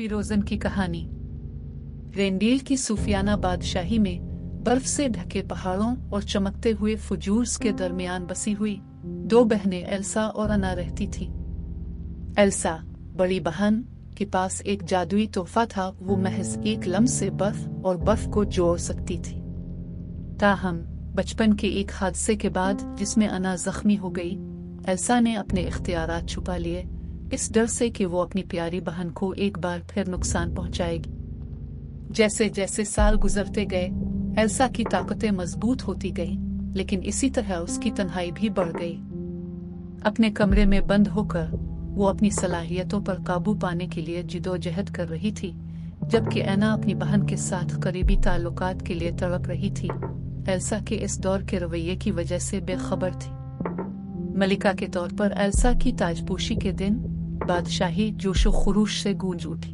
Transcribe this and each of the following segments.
फिरोजन की कहानी। रेंडील की सूफियाना बादशाही में बर्फ से ढके पहाड़ों और चमकते हुए फजूर्स के दरमियान बसी हुई दो बहनें एल्सा और अना रहती थी। एल्सा बड़ी बहन के पास एक जादुई तोहफा था। वो महज एक लम्स से बर्फ और बर्फ को जोड़ सकती थी। ताहम बचपन के एक हादसे के बाद जिसमें अना जख्मी हो गई, एल्सा ने अपने इख्तियारात छुपा लिए, इस डर से कि वो अपनी प्यारी बहन को एक बार फिर नुकसान पहुंचाएगी। जैसे जैसे साल गुजरते गए, एल्सा की ताकतें मजबूत होती गईं, लेकिन इसी तरह उसकी तन्हाई भी बढ़ गई। अपने कमरे में बंद होकर वो अपनी सलाहियतों पर काबू पाने के लिए जिदोजहद कर रही थी, जबकि ऐना अपनी बहन के साथ करीबी ताल्लुकात के लिए तड़प रही थी। एल्सा के इस दौर के रवैये की वजह से बेखबर थी। मलिका के तौर पर एल्सा की ताजपोशी के दिन बादशाही जोशो खरूश से गूंज उठी,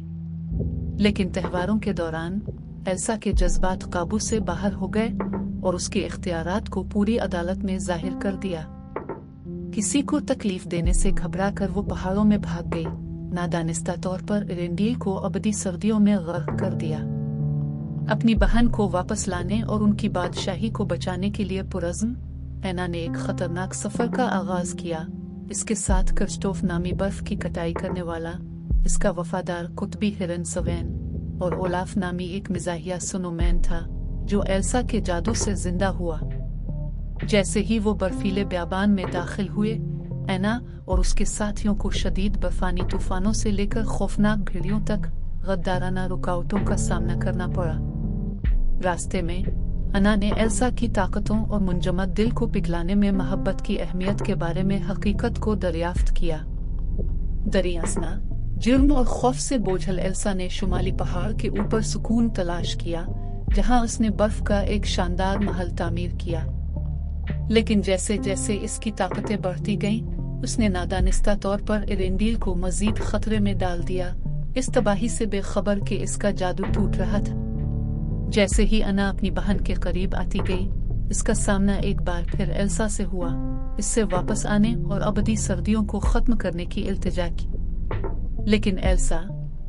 लेकिन त्योहारों के दौरान एल्सा के जज्बात काबू से बाहर हो गए और उसके इख्तियारात को पूरी अदालत में जाहिर कर दिया। किसी को तकलीफ देने से घबरा कर वो पहाड़ों में भाग गई, नादानिस्ता तौर पर रेंडील को अबदी सर्दियों में गर्क कर दिया। अपनी बहन को वापस लाने और उनकी बादशाही को बचाने के लिए पुरज़्म ऐना ने एक खतरनाक सफर का आगाज किया। इसके साथ कर्स्टोफ नामी बर्फ की कटाई करने वाला, इसका वफादार कुतबी हिरन सवैन और ओलाफ नामी एक मिजाहिया सुनोमैन था, जो एल्सा के जादू से जिंदा हुआ। जैसे ही वो बर्फीले ब्याबान में दाखिल हुए, ऐना और उसके साथियों को शदीद बर्फानी तूफानों से लेकर खौफनाक भेड़ियों तक गद्दाराना रुकावटों का सामना करना पड़ा। रास्ते में अना ने एल्सा की ताकतों और मुंजमद दिल को पिघलाने में मोहब्बत की अहमियत के बारे में हकीकत को दरियाफ्त किया। दरियासना जुर्म और खौफ से बोझल एल्सा ने शुमाली पहाड़ के ऊपर सुकून तलाश किया, जहां उसने बर्फ का एक शानदार महल तामीर किया। लेकिन जैसे जैसे इसकी ताकतें बढ़ती गईं, उसने नादानिस्ता तौर पर एरेंडील को मजीद खतरे में डाल दिया, इस तबाही से बेखबर कि इसका जादू टूट रहा था। जैसे ही अना अपनी बहन के करीब आती गई, इसका सामना एक बार फिर एल्सा से हुआ, इससे वापस आने और अबदी सर्दियों को खत्म करने की इल्तिजा की। लेकिन एल्सा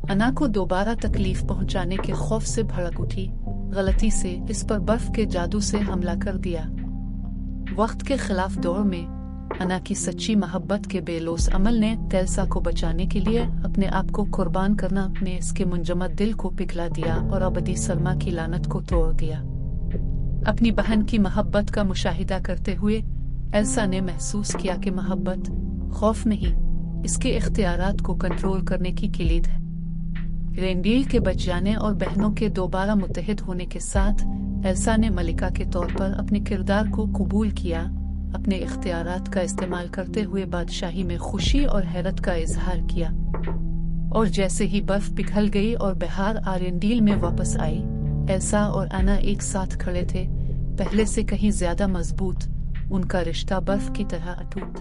अना को दोबारा तकलीफ पहुंचाने के खौफ से भड़क उठी, गलती से इस पर बर्फ के जादू से हमला कर दिया। वक्त के खिलाफ दौड़ में अना की सच्ची मोहब्बत के बेलोस अमल ने एल्सा को बचाने के लिए अपने आप को कुर्बान करना में इसके मुंजमद दिल को पिघला दिया और अबदी सरमा की लानत को तोड़ दिया। अपनी बहन की मोहब्बत का मुशाहिदा करते हुए एल्सा ने महसूस किया कि मोहब्बत खौफ नहीं, इसके इख्तियारात को कंट्रोल करने की किलीद है। रेंडील के बच जाने और बहनों के दोबारा मुत्तहिद होने के साथ एल्सा ने मलिका के तौर पर अपने किरदार को कबूल किया, अपने इख्तियारात का इस्तेमाल करते हुए बादशाही में खुशी और हैरत का इजहार किया। और जैसे ही बर्फ पिघल गई और बहार आरेंडील में वापस आई, एल्सा और अना एक साथ खड़े थे, पहले से कहीं ज्यादा मजबूत, उनका रिश्ता बर्फ की तरह अटूट।